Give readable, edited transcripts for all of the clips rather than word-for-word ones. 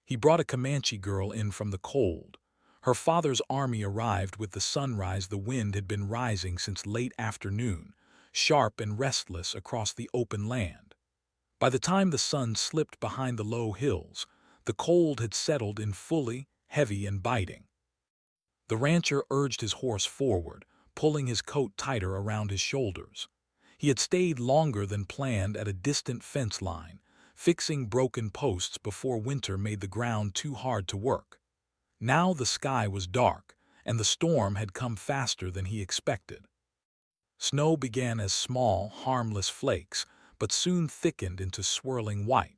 He brought a Comanche girl in from the cold. Her father's army arrived with the sunrise. The wind had been rising since late afternoon, sharp and restless across the open land. By the time the sun slipped behind the low hills, the cold had settled in fully, heavy and biting. The rancher urged his horse forward, pulling his coat tighter around his shoulders. He had stayed longer than planned at a distant fence line, fixing broken posts before winter made the ground too hard to work. Now the sky was dark, and the storm had come faster than he expected. Snow began as small, harmless flakes, but soon thickened into swirling white.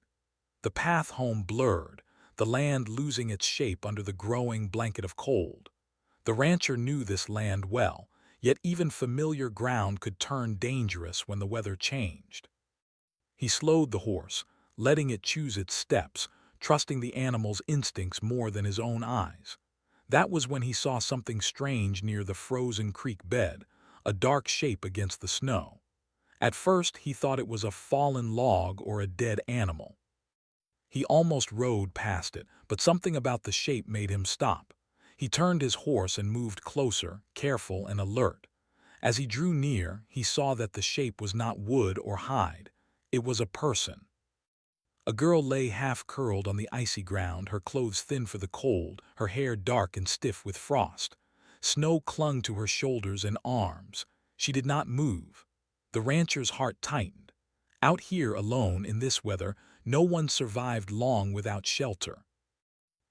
The path home blurred, the land losing its shape under the growing blanket of cold. The rancher knew this land well, yet even familiar ground could turn dangerous when the weather changed. He slowed the horse, letting it choose its steps, trusting the animal's instincts more than his own eyes. That was when he saw something strange near the frozen creek bed, a dark shape against the snow. At first he thought it was a fallen log or a dead animal. He almost rode past it, but something about the shape made him stop. He turned his horse and moved closer, careful and alert. As he drew near, he saw that the shape was not wood or hide. It was a person. A girl lay half-curled on the icy ground, her clothes thin for the cold, her hair dark and stiff with frost. Snow clung to her shoulders and arms. She did not move. The rancher's heart tightened. Out here alone in this weather, no one survived long without shelter.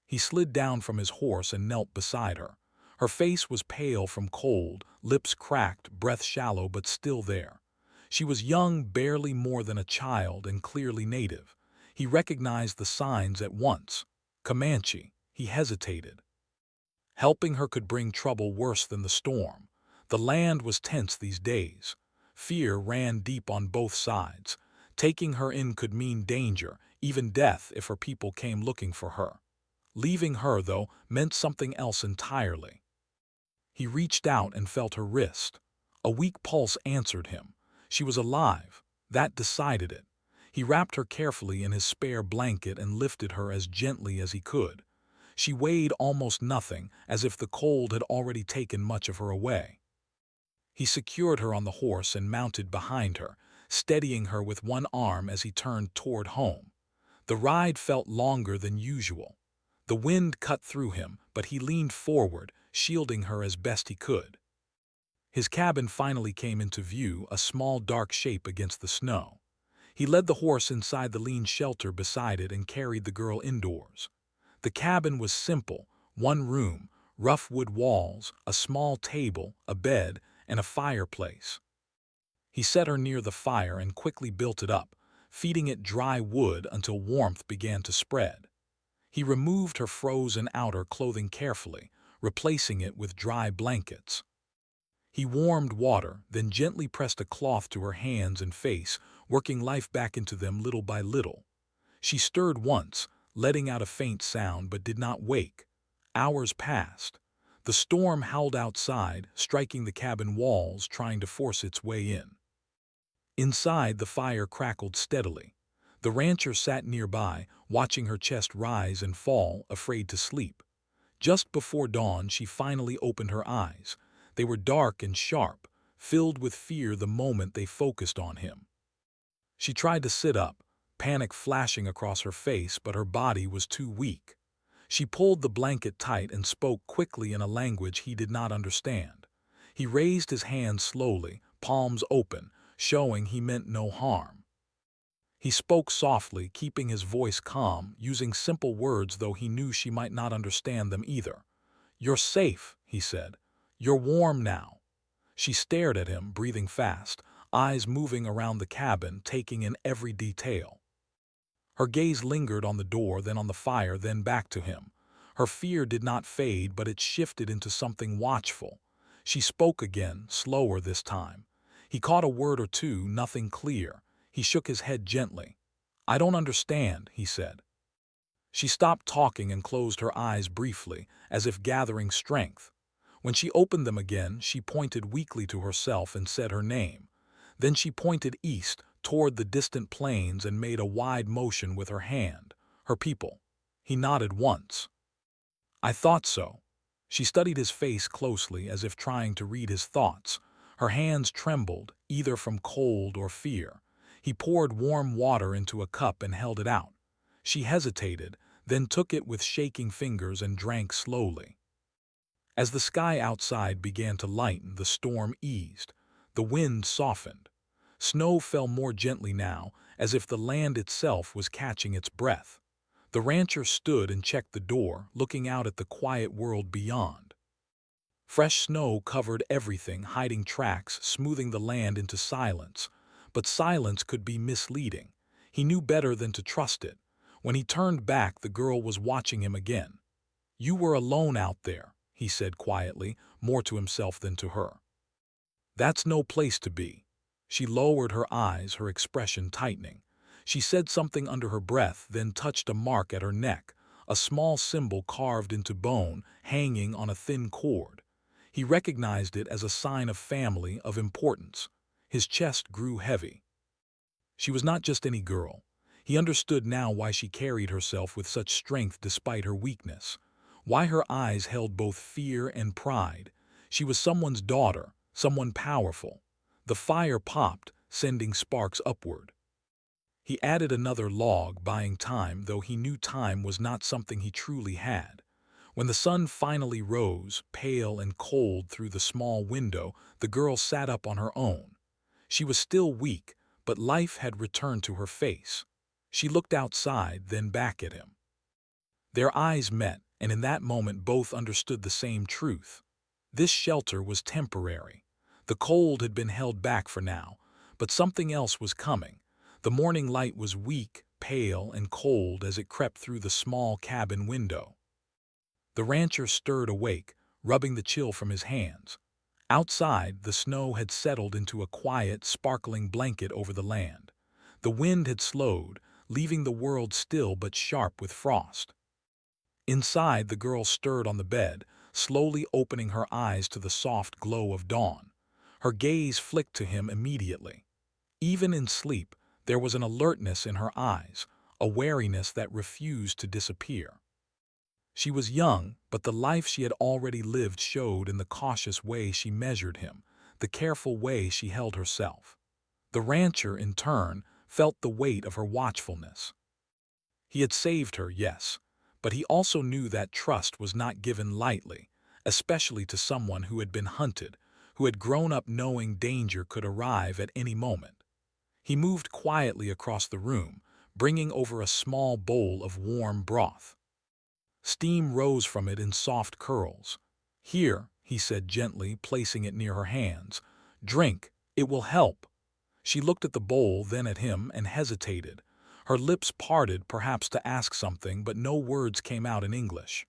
He slid down from his horse and knelt beside her. Her face was pale from cold, lips cracked, breath shallow but still there. She was young, barely more than a child, and clearly native. He recognized the signs at once. Comanche. He hesitated. Helping her could bring trouble worse than the storm. The land was tense these days. Fear ran deep on both sides. Taking her in could mean danger, even death if her people came looking for her. Leaving her, though, meant something else entirely. He reached out and felt her wrist. A weak pulse answered him. She was alive. That decided it. He wrapped her carefully in his spare blanket and lifted her as gently as he could. She weighed almost nothing, as if the cold had already taken much of her away. He secured her on the horse and mounted behind her, steadying her with one arm as he turned toward home. The ride felt longer than usual. The wind cut through him, but he leaned forward, shielding her as best he could. His cabin finally came into view, a small dark shape against the snow. He led the horse inside the lean shelter beside it and carried the girl indoors. The cabin was simple, one room, rough wood walls, a small table, a bed, and a fireplace. He set her near the fire and quickly built it up, feeding it dry wood until warmth began to spread. He removed her frozen outer clothing carefully, replacing it with dry blankets. He warmed water, then gently pressed a cloth to her hands and face, working life back into them little by little. She stirred once, letting out a faint sound, but did not wake. Hours passed. The storm howled outside, striking the cabin walls, trying to force its way in. Inside, the fire crackled steadily. The rancher sat nearby, watching her chest rise and fall, afraid to sleep. Just before dawn, she finally opened her eyes. They were dark and sharp, filled with fear the moment they focused on him. She tried to sit up, panic flashing across her face, but her body was too weak. She pulled the blanket tight and spoke quickly in a language he did not understand. He raised his hands slowly, palms open, showing he meant no harm. He spoke softly, keeping his voice calm, using simple words though he knew she might not understand them either. "You're safe," he said. "You're warm now." She stared at him, breathing fast, eyes moving around the cabin, taking in every detail. Her gaze lingered on the door, then on the fire, then back to him. Her fear did not fade, but it shifted into something watchful. She spoke again, slower this time. He caught a word or two, nothing clear. He shook his head gently. "I don't understand," he said. She stopped talking and closed her eyes briefly, as if gathering strength. When she opened them again, she pointed weakly to herself and said her name. Then she pointed east, toward the distant plains, and made a wide motion with her hand. "Her people." He nodded once. I thought so. She studied his face closely as if trying to read his thoughts. Her hands trembled, either from cold or fear. He poured warm water into a cup and held it out. She hesitated, then took it with shaking fingers and drank slowly. As the sky outside began to lighten, the storm eased. The wind softened. Snow fell more gently now, as if the land itself was catching its breath. The rancher stood and checked the door, looking out at the quiet world beyond. Fresh snow covered everything, hiding tracks, smoothing the land into silence. But silence could be misleading. He knew better than to trust it. When he turned back, the girl was watching him again. "You were alone out there," he said quietly, more to himself than to her. "That's no place to be." She lowered her eyes, her expression tightening. She said something under her breath, then touched a mark at her neck, a small symbol carved into bone, hanging on a thin cord. He recognized it as a sign of family, of importance. His chest grew heavy. She was not just any girl. He understood now why she carried herself with such strength despite her weakness, why her eyes held both fear and pride. She was someone's daughter, someone powerful. The fire popped, sending sparks upward. He added another log, buying time, though he knew time was not something he truly had. When the sun finally rose, pale and cold through the small window, the girl sat up on her own. She was still weak, but life had returned to her face. She looked outside, then back at him. Their eyes met, and in that moment both understood the same truth. This shelter was temporary. The cold had been held back for now, but something else was coming. The morning light was weak, pale, and cold as it crept through the small cabin window. The rancher stirred awake, rubbing the chill from his hands. Outside, the snow had settled into a quiet, sparkling blanket over the land. The wind had slowed, leaving the world still but sharp with frost. Inside, the girl stirred on the bed, slowly opening her eyes to the soft glow of dawn. Her gaze flicked to him immediately. Even in sleep, there was an alertness in her eyes, a wariness that refused to disappear. She was young, but the life she had already lived showed in the cautious way she measured him, the careful way she held herself. The rancher, in turn, felt the weight of her watchfulness. He had saved her, yes, but he also knew that trust was not given lightly, especially to someone who had been hunted, who had grown up knowing danger could arrive at any moment. He moved quietly across the room, bringing over a small bowl of warm broth. Steam rose from it in soft curls. "Here," he said gently, placing it near her hands. "Drink, it will help." She looked at the bowl, then at him, and hesitated. Her lips parted, perhaps to ask something, but no words came out in English.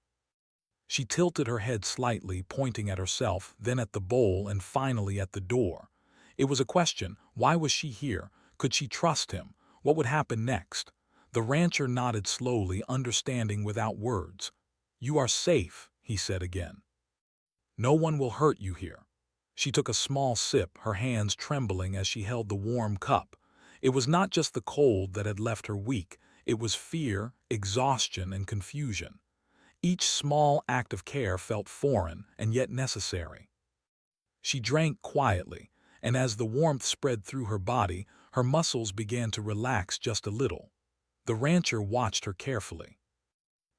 She tilted her head slightly, pointing at herself, then at the bowl, and finally at the door. It was a question. Why was she here? Could she trust him? What would happen next? The rancher nodded slowly, understanding without words. "You are safe," he said again. "No one will hurt you here." She took a small sip, her hands trembling as she held the warm cup. It was not just the cold that had left her weak, it was fear, exhaustion, and confusion. Each small act of care felt foreign and yet necessary. She drank quietly, and as the warmth spread through her body, her muscles began to relax just a little. The rancher watched her carefully.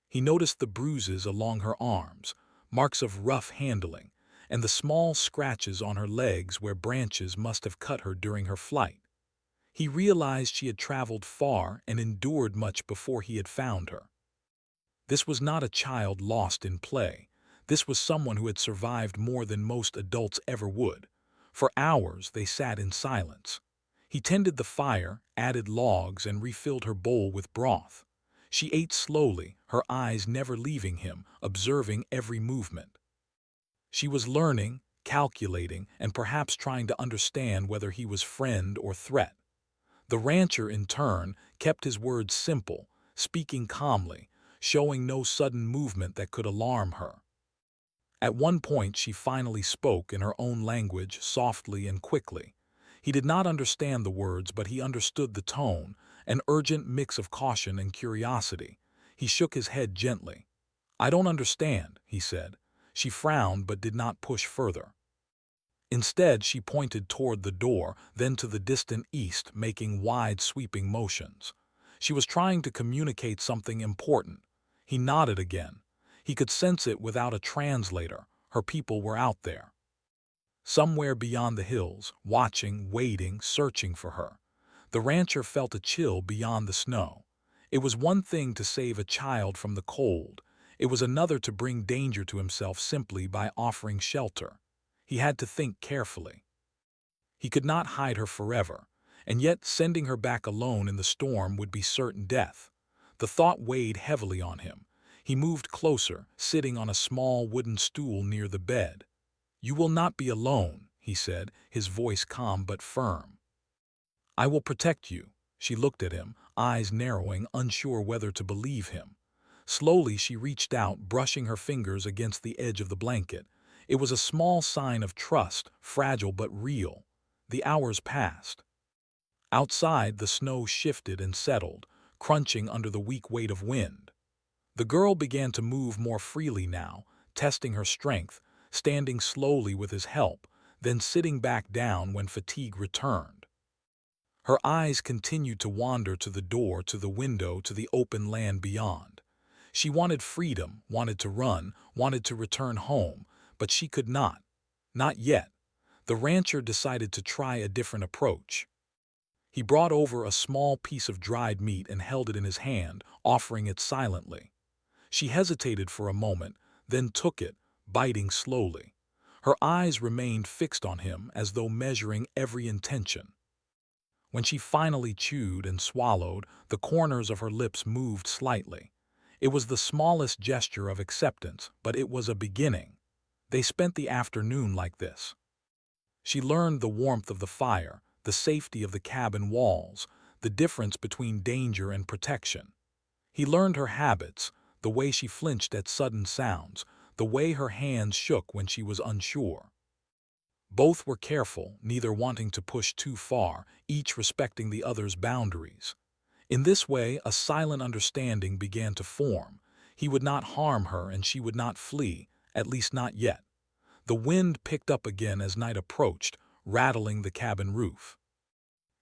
He noticed the bruises along her arms, marks of rough handling, and the small scratches on her legs where branches must have cut her during her flight. He realized she had traveled far and endured much before he had found her. This was not a child lost in play. This was someone who had survived more than most adults ever would. For hours they sat in silence. He tended the fire, added logs, and refilled her bowl with broth. She ate slowly, her eyes never leaving him, observing every movement. She was learning, calculating, and perhaps trying to understand whether he was friend or threat. The rancher, in turn, kept his words simple, speaking calmly, showing no sudden movement that could alarm her. At one point she finally spoke in her own language, softly and quickly. He did not understand the words, but he understood the tone, an urgent mix of caution and curiosity. He shook his head gently. "I don't understand," he said. She frowned but did not push further. Instead, she pointed toward the door, then to the distant east, making wide, sweeping motions. She was trying to communicate something important. He nodded again. He could sense it without a translator. Her people were out there, somewhere beyond the hills, watching, waiting, searching for her. The rancher felt a chill beyond the snow. It was one thing to save a child from the cold. It was another to bring danger to himself simply by offering shelter. He had to think carefully. He could not hide her forever, and yet sending her back alone in the storm would be certain death. The thought weighed heavily on him. He moved closer, sitting on a small wooden stool near the bed. "You will not be alone," he said, his voice calm but firm. "I will protect you." She looked at him, eyes narrowing, unsure whether to believe him. Slowly she reached out, brushing her fingers against the edge of the blanket. It was a small sign of trust, fragile but real. The hours passed. Outside, the snow shifted and settled, crunching under the weak weight of wind. The girl began to move more freely now, testing her strength, standing slowly with his help, then sitting back down when fatigue returned. Her eyes continued to wander to the door, to the window, to the open land beyond. She wanted freedom, wanted to run, wanted to return home, but she could not. Not yet. The rancher decided to try a different approach. He brought over a small piece of dried meat and held it in his hand, offering it silently. She hesitated for a moment, then took it, biting slowly. Her eyes remained fixed on him as though measuring every intention. When she finally chewed and swallowed, the corners of her lips moved slightly. It was the smallest gesture of acceptance, but it was a beginning. They spent the afternoon like this. She learned the warmth of the fire, the safety of the cabin walls, the difference between danger and protection. He learned her habits, the way she flinched at sudden sounds, the way her hands shook when she was unsure. Both were careful, neither wanting to push too far, each respecting the other's boundaries. In this way, a silent understanding began to form. He would not harm her and she would not flee, at least not yet. The wind picked up again as night approached, rattling the cabin roof.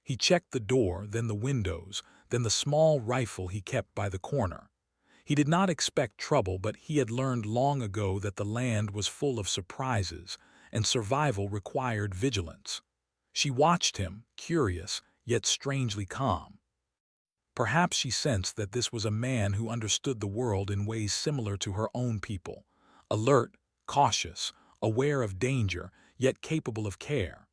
He checked the door, then the windows, then the small rifle he kept by the corner. He did not expect trouble, but he had learned long ago that the land was full of surprises, and survival required vigilance. She watched him, curious, yet strangely calm. Perhaps she sensed that this was a man who understood the world in ways similar to her own people, alert, cautious, aware of danger, yet capable of care.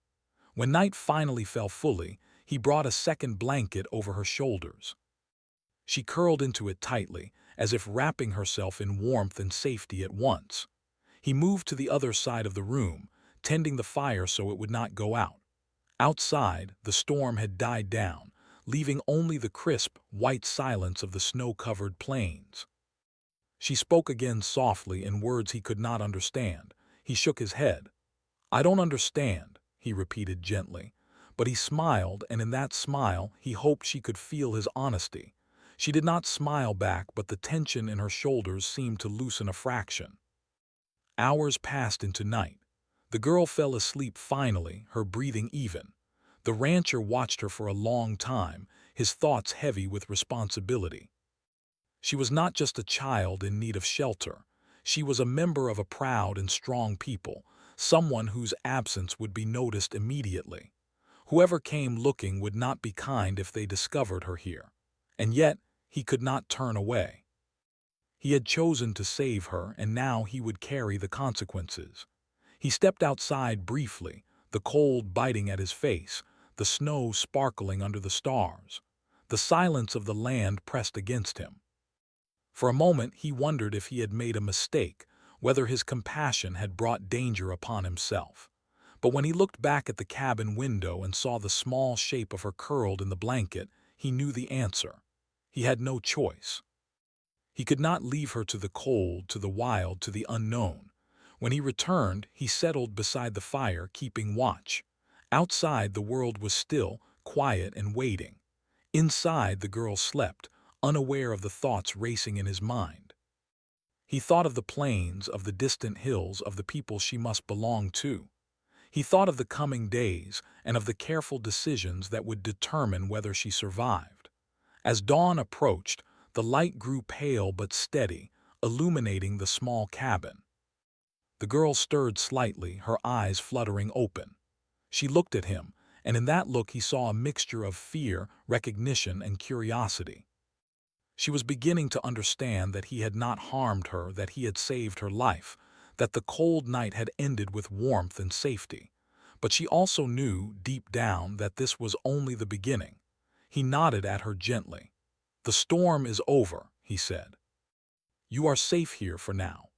When night finally fell fully, he brought a second blanket over her shoulders. She curled into it tightly, as if wrapping herself in warmth and safety at once. He moved to the other side of the room, tending the fire so it would not go out. Outside, the storm had died down, leaving only the crisp, white silence of the snow-covered plains. She spoke again softly in words he could not understand. He shook his head. "I don't understand," he repeated gently. But he smiled, and in that smile he hoped she could feel his honesty. She did not smile back, but the tension in her shoulders seemed to loosen a fraction. Hours passed into night. The girl fell asleep finally, her breathing even. The rancher watched her for a long time, his thoughts heavy with responsibility. She was not just a child in need of shelter. She was a member of a proud and strong people, someone whose absence would be noticed immediately. Whoever came looking would not be kind if they discovered her here. And yet, he could not turn away. He had chosen to save her, and now he would carry the consequences. He stepped outside briefly, the cold biting at his face, the snow sparkling under the stars. The silence of the land pressed against him. For a moment he wondered if he had made a mistake, whether his compassion had brought danger upon himself. But when he looked back at the cabin window and saw the small shape of her curled in the blanket, he knew the answer. He had no choice. He could not leave her to the cold, to the wild, to the unknown. When he returned, he settled beside the fire, keeping watch. Outside, the world was still, quiet and waiting. Inside, the girl slept, unaware of the thoughts racing in his mind. He thought of the plains, of the distant hills, of the people she must belong to. He thought of the coming days and of the careful decisions that would determine whether she survived. As dawn approached, the light grew pale but steady, illuminating the small cabin. The girl stirred slightly, her eyes fluttering open. She looked at him, and in that look he saw a mixture of fear, recognition, and curiosity. She was beginning to understand that he had not harmed her, that he had saved her life, that the cold night had ended with warmth and safety. But she also knew, deep down, that this was only the beginning. He nodded at her gently. "The storm is over," he said. "You are safe here for now."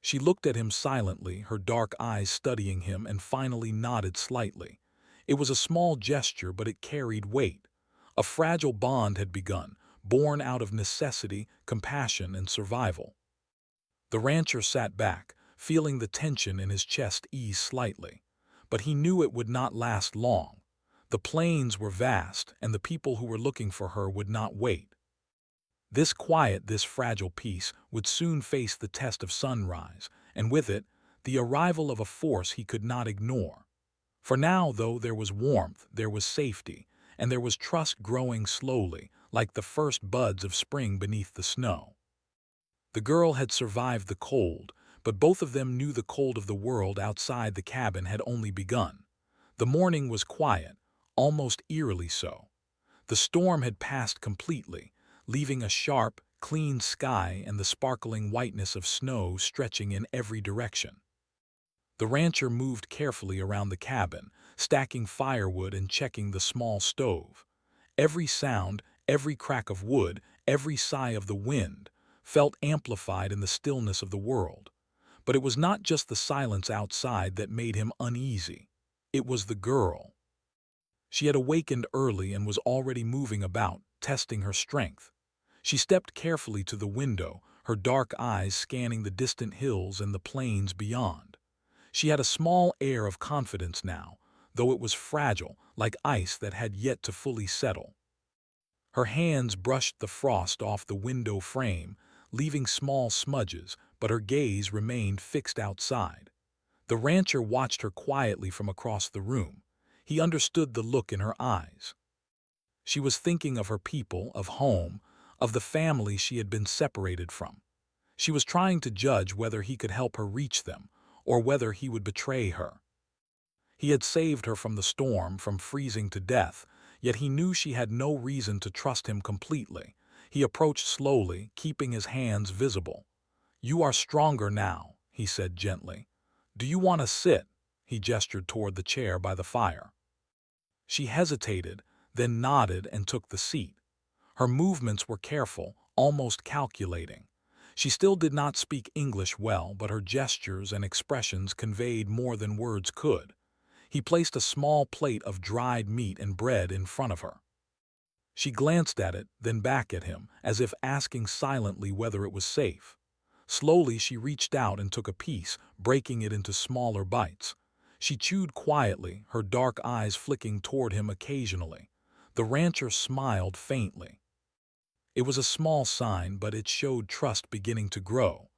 She looked at him silently, her dark eyes studying him, and finally nodded slightly. It was a small gesture, but it carried weight. A fragile bond had begun, born out of necessity, compassion, and survival. The rancher sat back, feeling the tension in his chest ease slightly. But he knew it would not last long. The plains were vast, and the people who were looking for her would not wait. This quiet, this fragile peace would soon face the test of sunrise, and with it, the arrival of a force he could not ignore. For now, though, there was warmth, there was safety, and there was trust growing slowly, like the first buds of spring beneath the snow. The girl had survived the cold, but both of them knew the cold of the world outside the cabin had only begun. The morning was quiet, almost eerily so. The storm had passed completely, leaving a sharp, clean sky and the sparkling whiteness of snow stretching in every direction. The rancher moved carefully around the cabin, stacking firewood and checking the small stove. Every sound, every crack of wood, every sigh of the wind, felt amplified in the stillness of the world. But it was not just the silence outside that made him uneasy. It was the girl. She had awakened early and was already moving about, testing her strength. She stepped carefully to the window, her dark eyes scanning the distant hills and the plains beyond. She had a small air of confidence now, though it was fragile, like ice that had yet to fully settle. Her hands brushed the frost off the window frame, leaving small smudges, but her gaze remained fixed outside. The rancher watched her quietly from across the room. He understood the look in her eyes. She was thinking of her people, of home, of the family she had been separated from. She was trying to judge whether he could help her reach them, or whether he would betray her. He had saved her from the storm, from freezing to death, yet he knew she had no reason to trust him completely. He approached slowly, keeping his hands visible. "You are stronger now," he said gently. "Do you want to sit?" He gestured toward the chair by the fire. She hesitated, then nodded and took the seat. Her movements were careful, almost calculating. She still did not speak English well, but her gestures and expressions conveyed more than words could. He placed a small plate of dried meat and bread in front of her. She glanced at it, then back at him, as if asking silently whether it was safe. Slowly she reached out and took a piece, breaking it into smaller bites. She chewed quietly, her dark eyes flicking toward him occasionally. The rancher smiled faintly. It was a small sign, but it showed trust beginning to grow.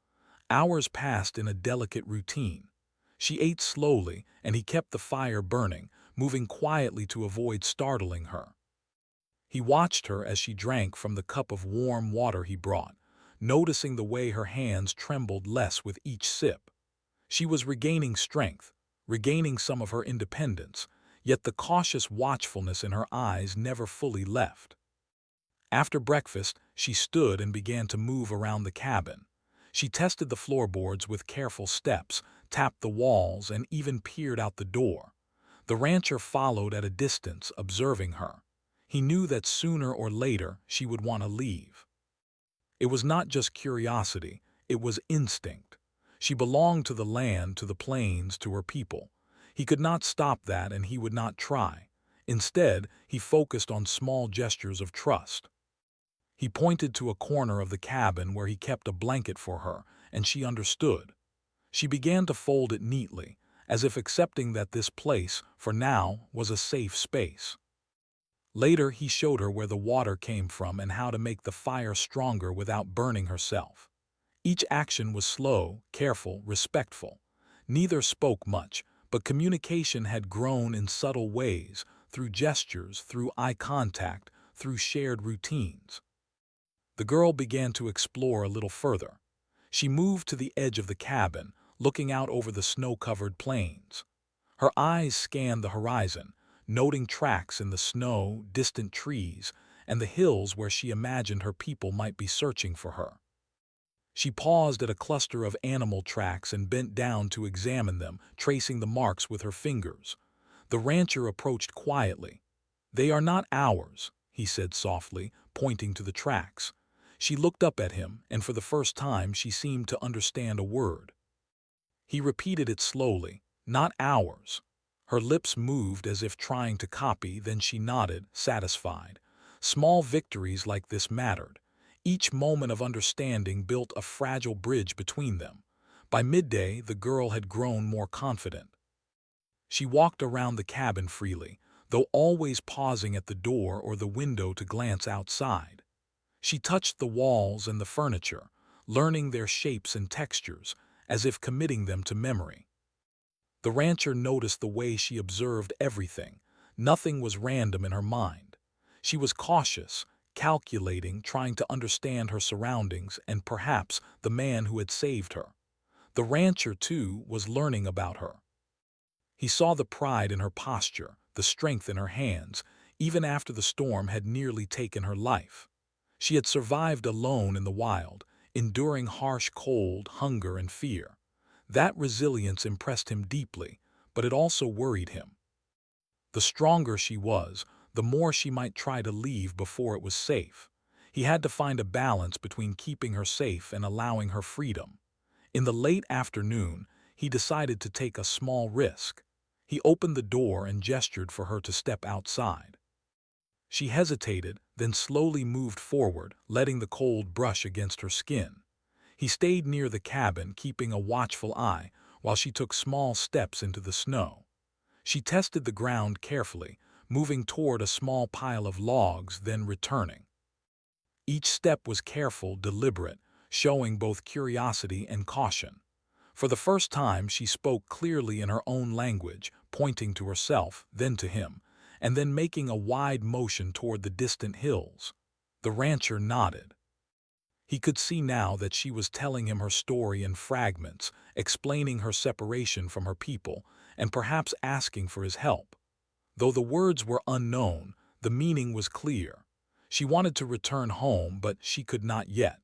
Hours passed in a delicate routine. She ate slowly, and he kept the fire burning, moving quietly to avoid startling her. He watched her as she drank from the cup of warm water he brought, noticing the way her hands trembled less with each sip. She was regaining strength, regaining some of her independence, yet the cautious watchfulness in her eyes never fully left. After breakfast, she stood and began to move around the cabin. She tested the floorboards with careful steps, tapped the walls, and even peered out the door. The rancher followed at a distance, observing her. He knew that sooner or later she would want to leave. It was not just curiosity, it was instinct. She belonged to the land, to the plains, to her people. He could not stop that, and he would not try. Instead, he focused on small gestures of trust. He pointed to a corner of the cabin where he kept a blanket for her, and she understood. She began to fold it neatly, as if accepting that this place, for now, was a safe space. Later, he showed her where the water came from and how to make the fire stronger without burning herself. Each action was slow, careful, respectful. Neither spoke much, but communication had grown in subtle ways, through gestures, through eye contact, through shared routines. The girl began to explore a little further. She moved to the edge of the cabin, looking out over the snow-covered plains. Her eyes scanned the horizon, noting tracks in the snow, distant trees, and the hills where she imagined her people might be searching for her. She paused at a cluster of animal tracks and bent down to examine them, tracing the marks with her fingers. The rancher approached quietly. "They are not ours," he said softly, pointing to the tracks. She looked up at him, and for the first time she seemed to understand a word. He repeated it slowly, "Not ours." Her lips moved as if trying to copy, then she nodded, satisfied. Small victories like this mattered. Each moment of understanding built a fragile bridge between them. By midday, the girl had grown more confident. She walked around the cabin freely, though always pausing at the door or the window to glance outside. She touched the walls and the furniture, learning their shapes and textures, as if committing them to memory. The rancher noticed the way she observed everything. Nothing was random in her mind. She was cautious, calculating, trying to understand her surroundings and perhaps the man who had saved her. The rancher, too, was learning about her. He saw the pride in her posture, the strength in her hands, even after the storm had nearly taken her life. She had survived alone in the wild, enduring harsh cold, hunger, and fear. That resilience impressed him deeply, but it also worried him. The stronger she was, the more she might try to leave before it was safe. He had to find a balance between keeping her safe and allowing her freedom. In the late afternoon, he decided to take a small risk. He opened the door and gestured for her to step outside. She hesitated, then slowly moved forward, letting the cold brush against her skin. He stayed near the cabin, keeping a watchful eye, while she took small steps into the snow. She tested the ground carefully, moving toward a small pile of logs, then returning. Each step was careful, deliberate, showing both curiosity and caution. For the first time, she spoke clearly in her own language, pointing to herself, then to him, and then making a wide motion toward the distant hills. The rancher nodded. He could see now that she was telling him her story in fragments, explaining her separation from her people, and perhaps asking for his help. Though the words were unknown, the meaning was clear. She wanted to return home, but she could not yet.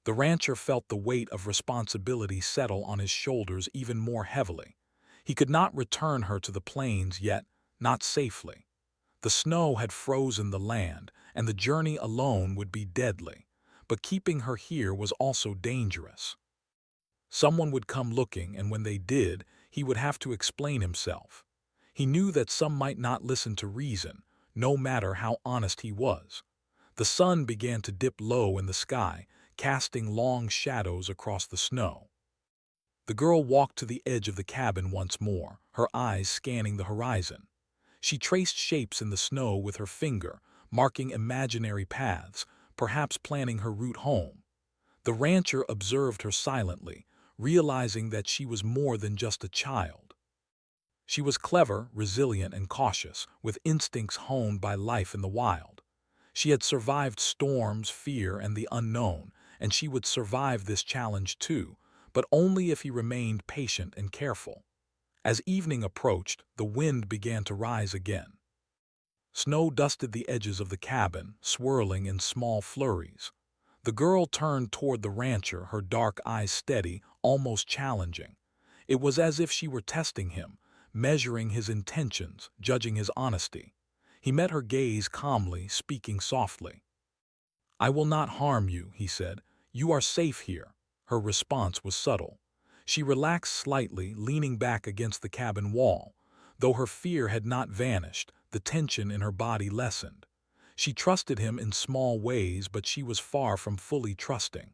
The rancher felt the weight of responsibility settle on his shoulders even more heavily. He could not return her to the plains yet, not safely. The snow had frozen the land, and the journey alone would be deadly. But keeping her here was also dangerous. Someone would come looking, and when they did, he would have to explain himself. He knew that some might not listen to reason, no matter how honest he was. The sun began to dip low in the sky, casting long shadows across the snow. The girl walked to the edge of the cabin once more, her eyes scanning the horizon. She traced shapes in the snow with her finger, marking imaginary paths, perhaps planning her route home. The rancher observed her silently, realizing that she was more than just a child. She was clever, resilient, and cautious, with instincts honed by life in the wild. She had survived storms, fear, and the unknown, and she would survive this challenge too, but only if he remained patient and careful. As evening approached, the wind began to rise again. Snow dusted the edges of the cabin, swirling in small flurries. The girl turned toward the rancher, her dark eyes steady, almost challenging. It was as if she were testing him, measuring his intentions, judging his honesty. He met her gaze calmly, speaking softly. "I will not harm you," he said. "You are safe here." Her response was subtle. She relaxed slightly, leaning back against the cabin wall. Though her fear had not vanished, the tension in her body lessened. She trusted him in small ways, but she was far from fully trusting.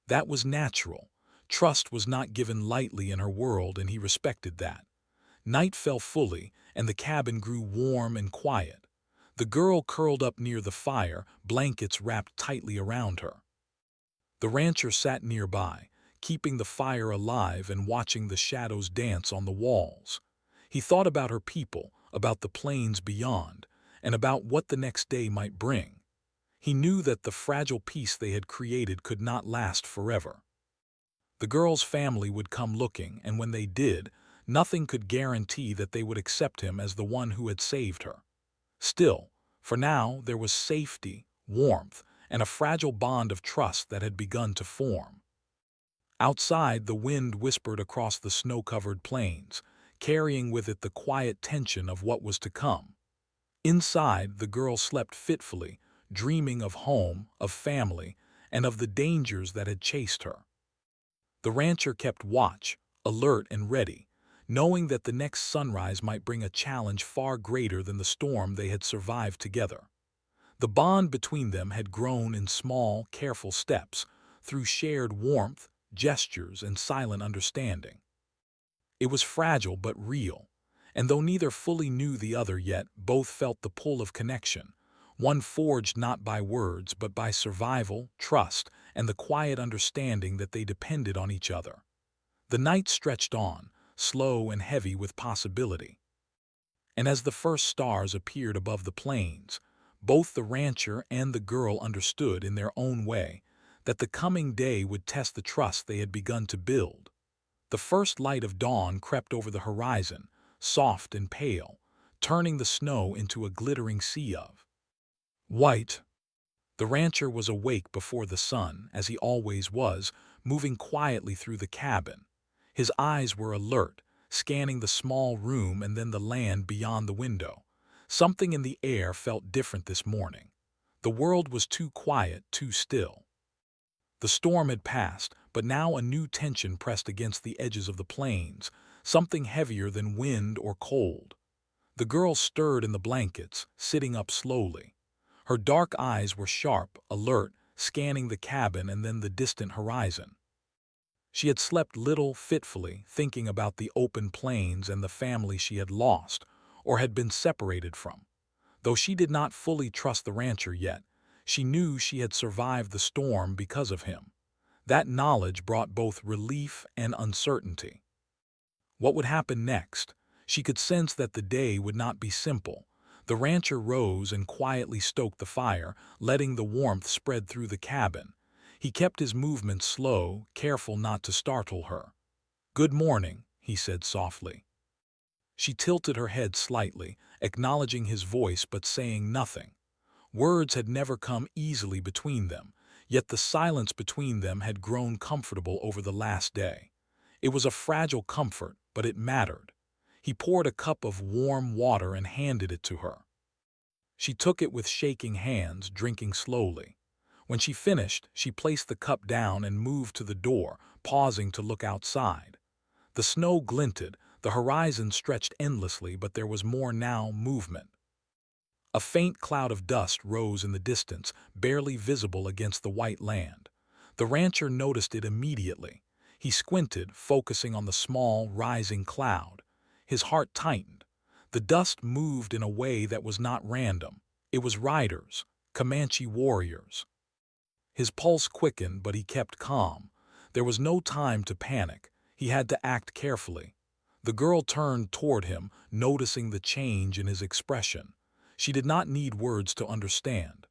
That was natural. Trust was not given lightly in her world, and he respected that. Night fell fully, and the cabin grew warm and quiet. The girl curled up near the fire, blankets wrapped tightly around her. The rancher sat nearby, keeping the fire alive and watching the shadows dance on the walls. He thought about her people, about the plains beyond, and about what the next day might bring. He knew that the fragile peace they had created could not last forever. The girl's family would come looking, and when they did, nothing could guarantee that they would accept him as the one who had saved her. Still, for now, there was safety, warmth, and a fragile bond of trust that had begun to form. Outside, the wind whispered across the snow-covered plains, carrying with it the quiet tension of what was to come. Inside, the girl slept fitfully, dreaming of home, of family, and of the dangers that had chased her. The rancher kept watch, alert and ready, knowing that the next sunrise might bring a challenge far greater than the storm they had survived together. The bond between them had grown in small, careful steps, through shared warmth, gestures, and silent understanding. It was fragile but real, and though neither fully knew the other yet, both felt the pull of connection, one forged not by words but by survival, trust, and the quiet understanding that they depended on each other. The night stretched on, slow and heavy with possibility. And as the first stars appeared above the plains, both the rancher and the girl understood in their own way that the coming day would test the trust they had begun to build. The first light of dawn crept over the horizon, soft and pale, turning the snow into a glittering sea of white. The rancher was awake before the sun, as he always was, moving quietly through the cabin. His eyes were alert, scanning the small room and then the land beyond the window. Something in the air felt different this morning. The world was too quiet, too still. The storm had passed, but now a new tension pressed against the edges of the plains, something heavier than wind or cold. The girl stirred in the blankets, sitting up slowly. Her dark eyes were sharp, alert, scanning the cabin and then the distant horizon. She had slept little, fitfully, thinking about the open plains and the family she had lost, or had been separated from. Though she did not fully trust the rancher yet, she knew she had survived the storm because of him. That knowledge brought both relief and uncertainty. What would happen next? She could sense that the day would not be simple. The rancher rose and quietly stoked the fire, letting the warmth spread through the cabin. He kept his movements slow, careful not to startle her. "Good morning," he said softly. She tilted her head slightly, acknowledging his voice but saying nothing. Words had never come easily between them, yet the silence between them had grown comfortable over the last day. It was a fragile comfort, but it mattered. He poured a cup of warm water and handed it to her. She took it with shaking hands, drinking slowly. When she finished, she placed the cup down and moved to the door, pausing to look outside. The snow glinted, the horizon stretched endlessly, but there was more now, movement. A faint cloud of dust rose in the distance, barely visible against the white land. The rancher noticed it immediately. He squinted, focusing on the small, rising cloud. His heart tightened. The dust moved in a way that was not random. It was riders, Comanche warriors. His pulse quickened, but he kept calm. There was no time to panic. He had to act carefully. The girl turned toward him, noticing the change in his expression. She did not need words to understand.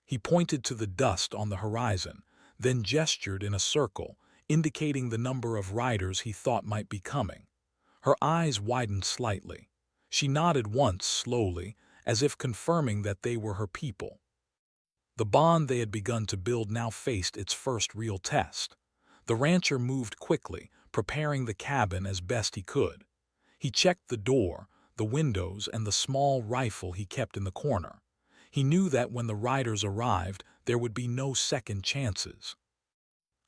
He pointed to the dust on the horizon, then gestured in a circle, indicating the number of riders he thought might be coming. Her eyes widened slightly. She nodded once, slowly, as if confirming that they were her people. The bond they had begun to build now faced its first real test. The rancher moved quickly, preparing the cabin as best he could. He checked the door, the windows, and the small rifle he kept in the corner. He knew that when the riders arrived, there would be no second chances.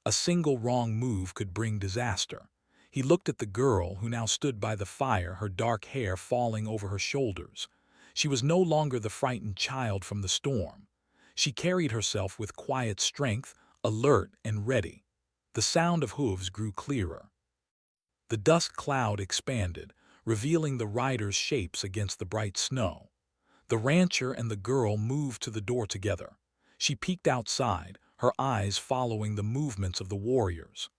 A single wrong move could bring disaster. He looked at the girl, who now stood by the fire, her dark hair falling over her shoulders. She was no longer the frightened child from the storm. She carried herself with quiet strength, alert and ready. The sound of hooves grew clearer. The dust cloud expanded, revealing the riders' shapes against the bright snow. The rancher and the girl moved to the door together. She peeked outside, her eyes following the movements of the warriors.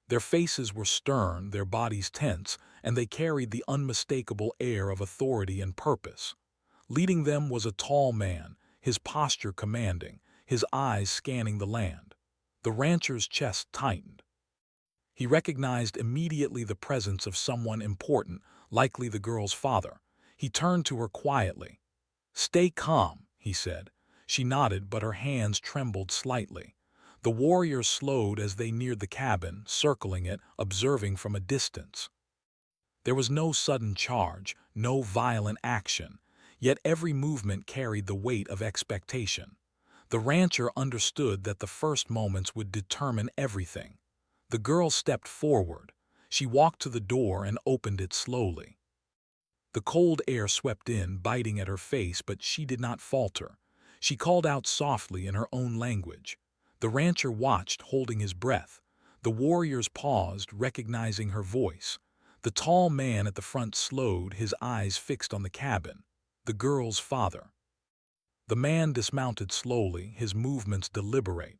Their faces were stern, their bodies tense, and they carried the unmistakable air of authority and purpose. Leading them was a tall man, his posture commanding, his eyes scanning the land. The rancher's chest tightened. He recognized immediately the presence of someone important, likely the girl's father. He turned to her quietly. "Stay calm," he said. She nodded, but her hands trembled slightly. The warriors slowed as they neared the cabin, circling it, observing from a distance. There was no sudden charge, no violent action, yet every movement carried the weight of expectation. The rancher understood that the first moments would determine everything. The girl stepped forward. She walked to the door and opened it slowly. The cold air swept in, biting at her face, but she did not falter. She called out softly in her own language. The rancher watched, holding his breath. The warriors paused, recognizing her voice. The tall man at the front slowed, his eyes fixed on the cabin. The girl's father. The man dismounted slowly, his movements deliberate.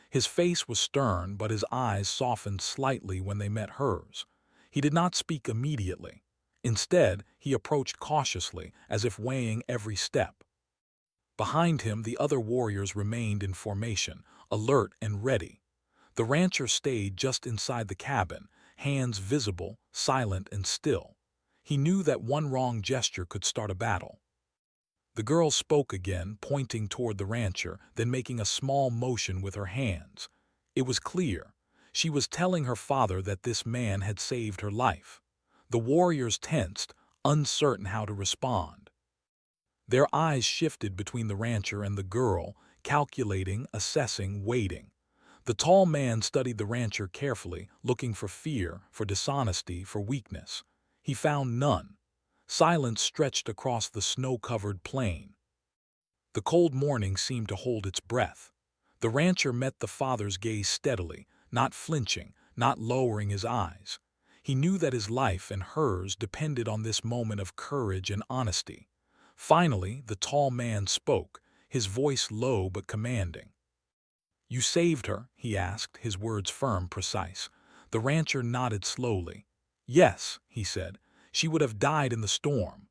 His face was stern, but his eyes softened slightly when they met hers. He did not speak immediately. Instead, he approached cautiously, as if weighing every step. Behind him, the other warriors remained in formation, alert and ready. The rancher stayed just inside the cabin, hands visible, silent and still. He knew that one wrong gesture could start a battle. The girl spoke again, pointing toward the rancher, then making a small motion with her hands. It was clear. She was telling her father that this man had saved her life. The warriors tensed, uncertain how to respond. Their eyes shifted between the rancher and the girl, calculating, assessing, waiting. The tall man studied the rancher carefully, looking for fear, for dishonesty, for weakness. He found none. Silence stretched across the snow-covered plain. The cold morning seemed to hold its breath. The rancher met the father's gaze steadily, not flinching, not lowering his eyes. He knew that his life and hers depended on this moment of courage and honesty. Finally, the tall man spoke, his voice low but commanding. "You saved her?" he asked, his words firm, precise. The rancher nodded slowly. "Yes," he said. "She would have died in the storm."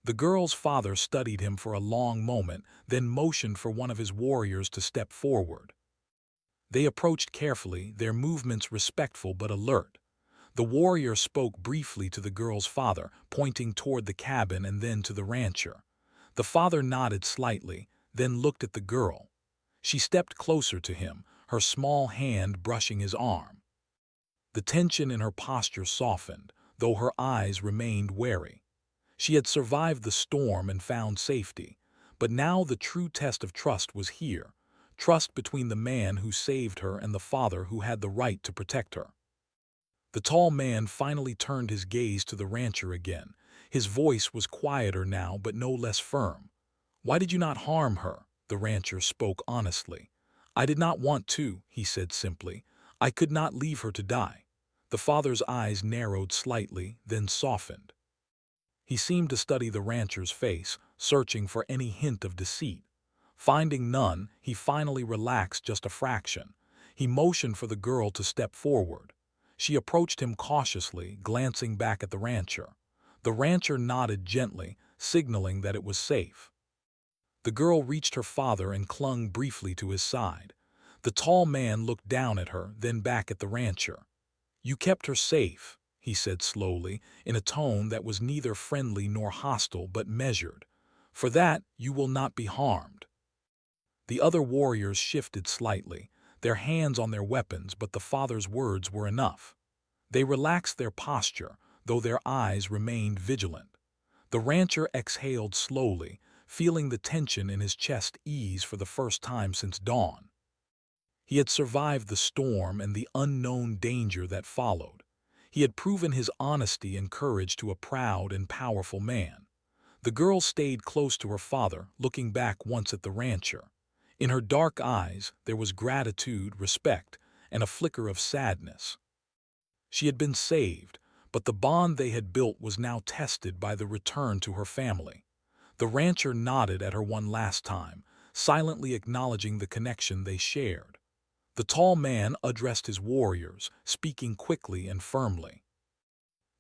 The girl's father studied him for a long moment, then motioned for one of his warriors to step forward. They approached carefully, their movements respectful but alert. The warrior spoke briefly to the girl's father, pointing toward the cabin and then to the rancher. The father nodded slightly, then looked at the girl. She stepped closer to him, her small hand brushing his arm. The tension in her posture softened, though her eyes remained wary. She had survived the storm and found safety, but now the true test of trust was here, trust between the man who saved her and the father who had the right to protect her. The tall man finally turned his gaze to the rancher again. His voice was quieter now, but no less firm. "Why did you not harm her?" The rancher spoke honestly. "I did not want to," he said simply. "I could not leave her to die." The father's eyes narrowed slightly, then softened. He seemed to study the rancher's face, searching for any hint of deceit. Finding none, he finally relaxed just a fraction. He motioned for the girl to step forward. She approached him cautiously, glancing back at the rancher. The rancher nodded gently, signaling that it was safe. The girl reached her father and clung briefly to his side. The tall man looked down at her, then back at the rancher. "You kept her safe," he said slowly, in a tone that was neither friendly nor hostile but measured. "For that, you will not be harmed." The other warriors shifted slightly, their hands on their weapons, but the father's words were enough. They relaxed their posture, though their eyes remained vigilant. The rancher exhaled slowly, feeling the tension in his chest ease for the first time since dawn. He had survived the storm and the unknown danger that followed. He had proven his honesty and courage to a proud and powerful man. The girl stayed close to her father, looking back once at the rancher. In her dark eyes, there was gratitude, respect, and a flicker of sadness. She had been saved, but the bond they had built was now tested by the return to her family. The rancher nodded at her one last time, silently acknowledging the connection they shared. The tall man addressed his warriors, speaking quickly and firmly.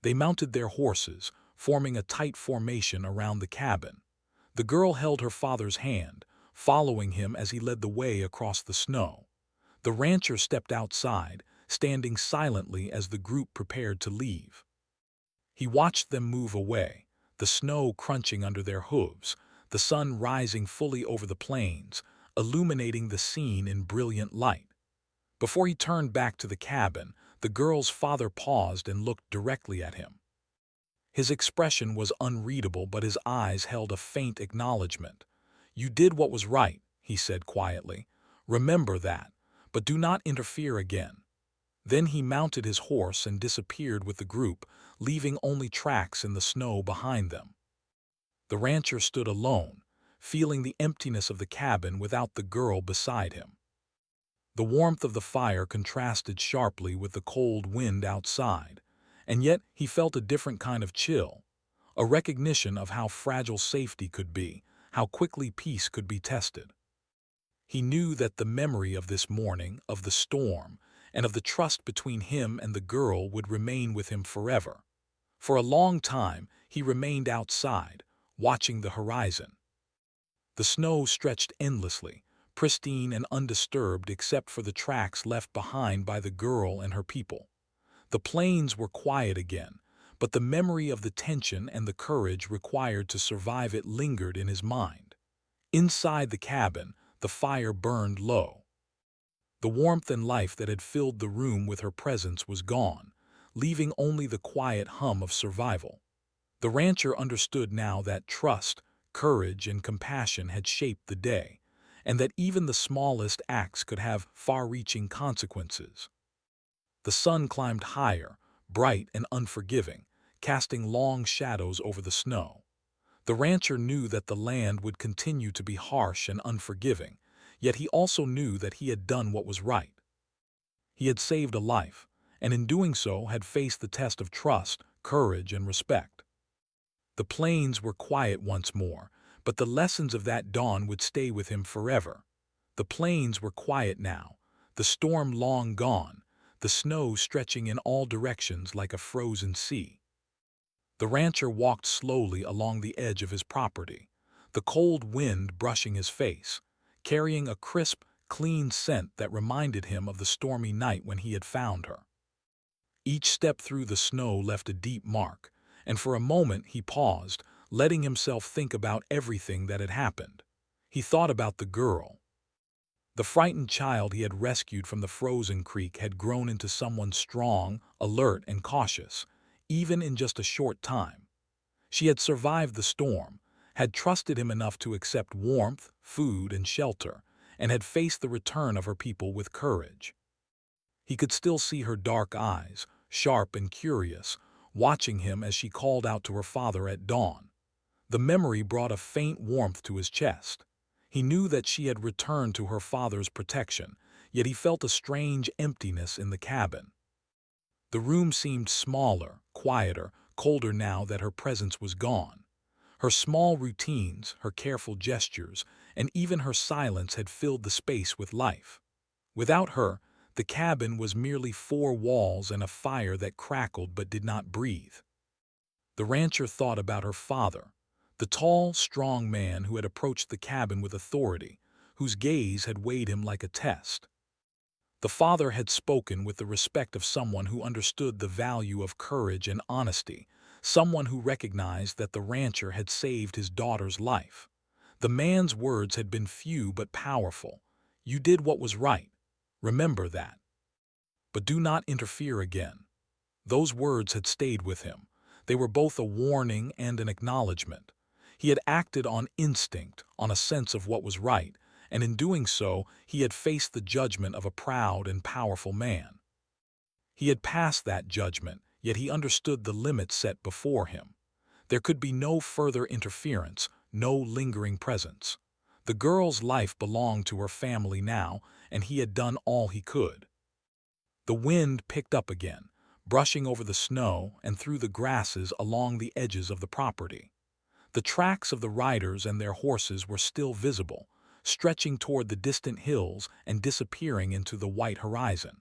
They mounted their horses, forming a tight formation around the cabin. The girl held her father's hand, following him as he led the way across the snow. The rancher stepped outside, standing silently as the group prepared to leave. He watched them move away, the snow crunching under their hooves, the sun rising fully over the plains, illuminating the scene in brilliant light. Before he turned back to the cabin, the girl's father paused and looked directly at him. His expression was unreadable, but his eyes held a faint acknowledgement. "You did what was right," he said quietly. "Remember that, but do not interfere again." Then he mounted his horse and disappeared with the group, leaving only tracks in the snow behind them. The rancher stood alone, feeling the emptiness of the cabin without the girl beside him. The warmth of the fire contrasted sharply with the cold wind outside, and yet he felt a different kind of chill, a recognition of how fragile safety could be, how quickly peace could be tested. He knew that the memory of this morning, of the storm, and of the trust between him and the girl would remain with him forever. For a long time, he remained outside, watching the horizon. The snow stretched endlessly, pristine and undisturbed except for the tracks left behind by the girl and her people. The plains were quiet again, but the memory of the tension and the courage required to survive it lingered in his mind. Inside the cabin, the fire burned low. The warmth and life that had filled the room with her presence was gone, leaving only the quiet hum of survival. The rancher understood now that trust, courage, and compassion had shaped the day, and that even the smallest acts could have far-reaching consequences. The sun climbed higher, bright and unforgiving, casting long shadows over the snow. The rancher knew that the land would continue to be harsh and unforgiving, yet he also knew that he had done what was right. He had saved a life, and in doing so had faced the test of trust, courage, and respect. The plains were quiet once more, but the lessons of that dawn would stay with him forever. The plains were quiet now, the storm long gone, the snow stretching in all directions like a frozen sea. The rancher walked slowly along the edge of his property, the cold wind brushing his face, carrying a crisp, clean scent that reminded him of the stormy night when he had found her. Each step through the snow left a deep mark, and for a moment he paused, letting himself think about everything that had happened. He thought about the girl. The frightened child he had rescued from the frozen creek had grown into someone strong, alert, and cautious, even in just a short time. She had survived the storm, had trusted him enough to accept warmth, food, and shelter, and had faced the return of her people with courage. He could still see her dark eyes, sharp and curious, watching him as she called out to her father at dawn. The memory brought a faint warmth to his chest. He knew that she had returned to her father's protection, yet he felt a strange emptiness in the cabin. The room seemed smaller, quieter, colder now that her presence was gone. Her small routines, her careful gestures, and even her silence had filled the space with life. Without her, the cabin was merely four walls and a fire that crackled but did not breathe. The rancher thought about her father, the tall, strong man who had approached the cabin with authority, whose gaze had weighed him like a test. The father had spoken with the respect of someone who understood the value of courage and honesty, someone who recognized that the rancher had saved his daughter's life. The man's words had been few but powerful. "You did what was right. Remember that. But do not interfere again." Those words had stayed with him. They were both a warning and an acknowledgement. He had acted on instinct, on a sense of what was right, and in doing so, he had faced the judgment of a proud and powerful man. He had passed that judgment, yet he understood the limits set before him. There could be no further interference, no lingering presence. The girl's life belonged to her family now, and he had done all he could. The wind picked up again, brushing over the snow and through the grasses along the edges of the property. The tracks of the riders and their horses were still visible, stretching toward the distant hills and disappearing into the white horizon.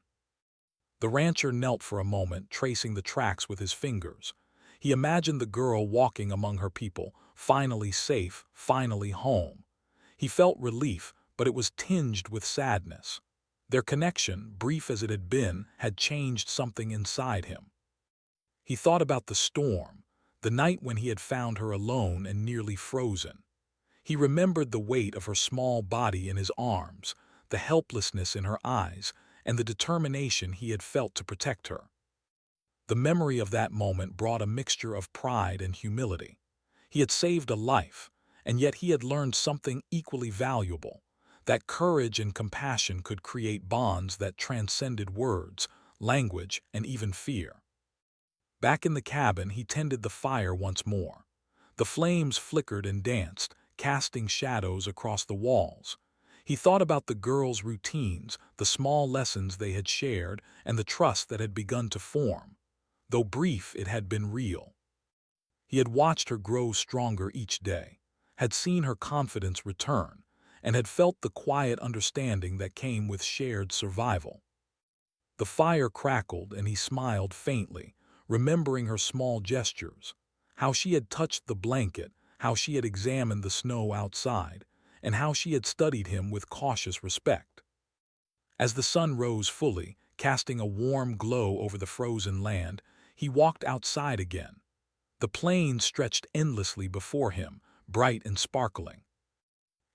The rancher knelt for a moment, tracing the tracks with his fingers. He imagined the girl walking among her people, finally safe, finally home. He felt relief, but it was tinged with sadness. Their connection, brief as it had been, had changed something inside him. He thought about the storm, the night when he had found her alone and nearly frozen. He remembered the weight of her small body in his arms, the helplessness in her eyes, and the determination he had felt to protect her. The memory of that moment brought a mixture of pride and humility. He had saved a life, and yet he had learned something equally valuable, that courage and compassion could create bonds that transcended words, language, and even fear. Back in the cabin, he tended the fire once more. The flames flickered and danced, casting shadows across the walls. He thought about the girls' routines, the small lessons they had shared, and the trust that had begun to form. Though brief, it had been real. He had watched her grow stronger each day, had seen her confidence return, and had felt the quiet understanding that came with shared survival. The fire crackled and he smiled faintly, remembering her small gestures, how she had touched the blanket, how she had examined the snow outside, and how she had studied him with cautious respect. As the sun rose fully, casting a warm glow over the frozen land, he walked outside again. The plains stretched endlessly before him, bright and sparkling.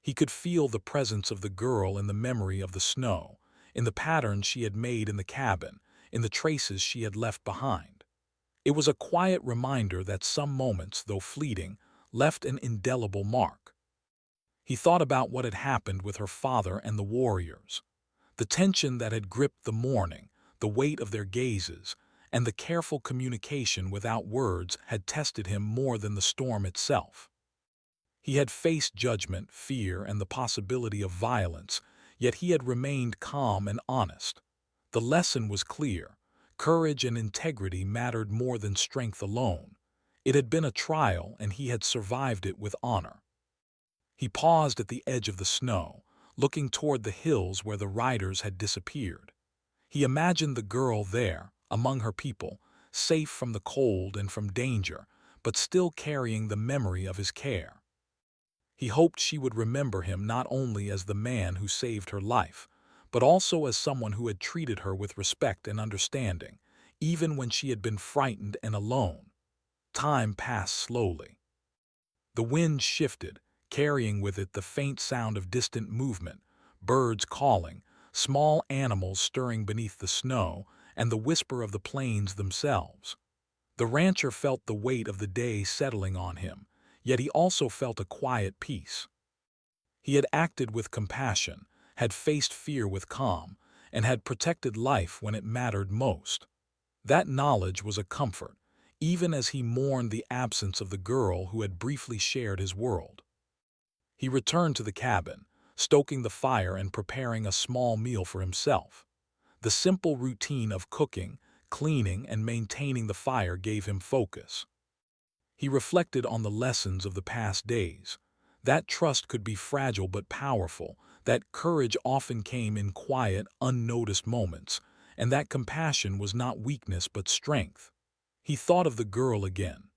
He could feel the presence of the girl in the memory of the snow, in the patterns she had made in the cabin, in the traces she had left behind. It was a quiet reminder that some moments, though fleeting, left an indelible mark. He thought about what had happened with her father and the warriors, the tension that had gripped the morning, the weight of their gazes, and the careful communication without words had tested him more than the storm itself. He had faced judgment, fear, and the possibility of violence, yet he had remained calm and honest. The lesson was clear. Courage and integrity mattered more than strength alone. It had been a trial, and he had survived it with honor. He paused at the edge of the snow, looking toward the hills where the riders had disappeared. He imagined the girl there, among her people, safe from the cold and from danger, but still carrying the memory of his care. He hoped she would remember him not only as the man who saved her life, but also as someone who had treated her with respect and understanding, even when she had been frightened and alone. Time passed slowly. The wind shifted, carrying with it the faint sound of distant movement, birds calling, small animals stirring beneath the snow, and the whisper of the plains themselves. The rancher felt the weight of the day settling on him, yet he also felt a quiet peace. He had acted with compassion, had faced fear with calm, and had protected life when it mattered most. That knowledge was a comfort, even as he mourned the absence of the girl who had briefly shared his world. He returned to the cabin, stoking the fire and preparing a small meal for himself. The simple routine of cooking, cleaning, and maintaining the fire gave him focus. He reflected on the lessons of the past days. That trust could be fragile but powerful, that courage often came in quiet, unnoticed moments, and that compassion was not weakness but strength. He thought of the girl again.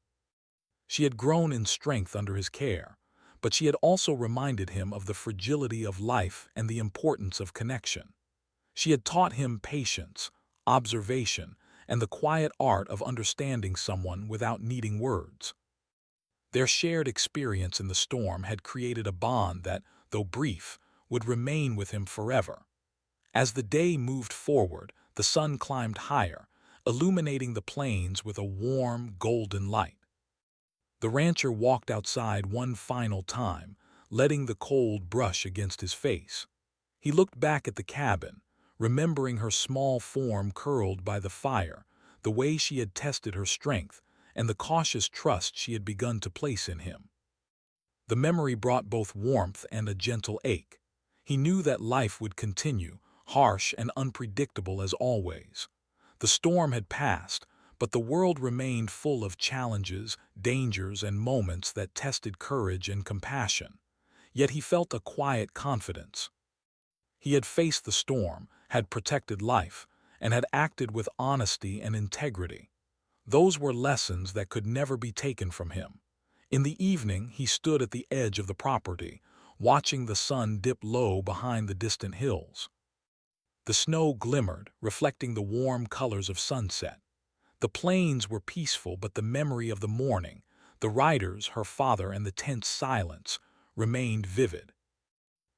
She had grown in strength under his care, but she had also reminded him of the fragility of life and the importance of connection. She had taught him patience, observation, and the quiet art of understanding someone without needing words. Their shared experience in the storm had created a bond that, though brief, would remain with him forever. As the day moved forward, the sun climbed higher, illuminating the plains with a warm, golden light. The rancher walked outside one final time, letting the cold brush against his face. He looked back at the cabin, remembering her small form curled by the fire, the way she had tested her strength, and the cautious trust she had begun to place in him. The memory brought both warmth and a gentle ache. He knew that life would continue, harsh and unpredictable as always. The storm had passed, but the world remained full of challenges, dangers, and moments that tested courage and compassion. Yet he felt a quiet confidence. He had faced the storm, had protected life, and had acted with honesty and integrity. Those were lessons that could never be taken from him. In the evening, he stood at the edge of the property, watching the sun dip low behind the distant hills. The snow glimmered, reflecting the warm colors of sunset. The plains were peaceful, but the memory of the morning, the riders, her father, and the tense silence remained vivid.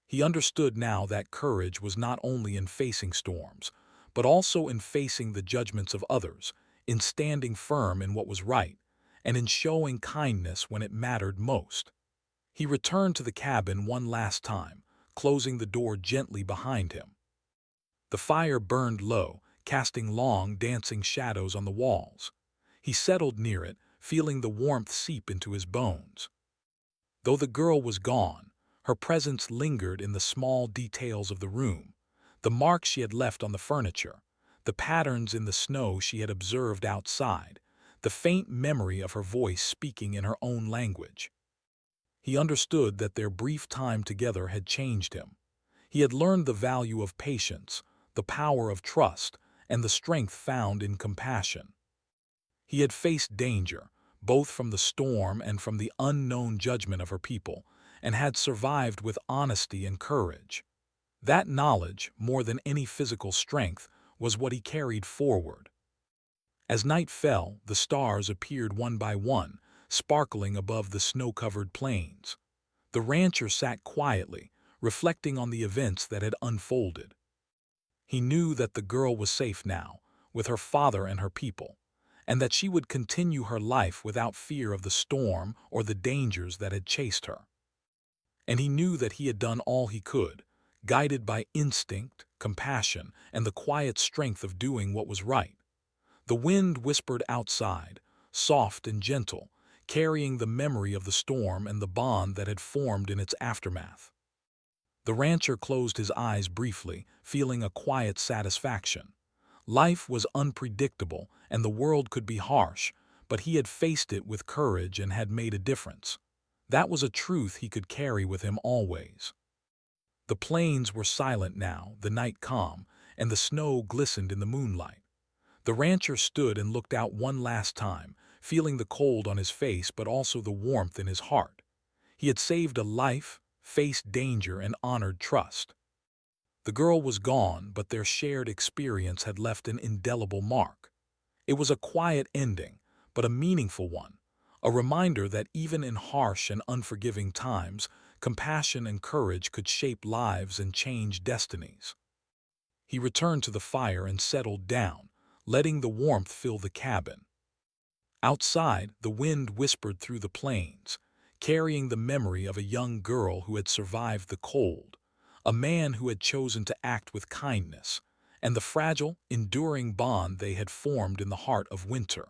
He understood now that courage was not only in facing storms, but also in facing the judgments of others, in standing firm in what was right, and in showing kindness when it mattered most. He returned to the cabin one last time, closing the door gently behind him. The fire burned low, casting long, dancing shadows on the walls. He settled near it, feeling the warmth seep into his bones. Though the girl was gone, her presence lingered in the small details of the room, the marks she had left on the furniture, the patterns in the snow she had observed outside, the faint memory of her voice speaking in her own language. He understood that their brief time together had changed him. He had learned the value of patience, the power of trust, and the strength found in compassion. He had faced danger, both from the storm and from the unknown judgment of her people, and had survived with honesty and courage. That knowledge, more than any physical strength, was what he carried forward. As night fell, the stars appeared one by one, sparkling above the snow-covered plains. The rancher sat quietly, reflecting on the events that had unfolded. He knew that the girl was safe now, with her father and her people, and that she would continue her life without fear of the storm or the dangers that had chased her. And he knew that he had done all he could, guided by instinct, compassion, and the quiet strength of doing what was right. The wind whispered outside, soft and gentle, carrying the memory of the storm and the bond that had formed in its aftermath. The rancher closed his eyes briefly, feeling a quiet satisfaction. Life was unpredictable and the world could be harsh, but he had faced it with courage and had made a difference. That was a truth he could carry with him always. The plains were silent now, the night calm, and the snow glistened in the moonlight. The rancher stood and looked out one last time, feeling the cold on his face but also the warmth in his heart. He had saved a life, faced danger, and honored trust. The girl was gone, but their shared experience had left an indelible mark. It was a quiet ending, but a meaningful one, a reminder that even in harsh and unforgiving times, compassion and courage could shape lives and change destinies. He returned to the fire and settled down, letting the warmth fill the cabin. Outside, the wind whispered through the plains, carrying the memory of a young girl who had survived the cold, a man who had chosen to act with kindness, and the fragile, enduring bond they had formed in the heart of winter.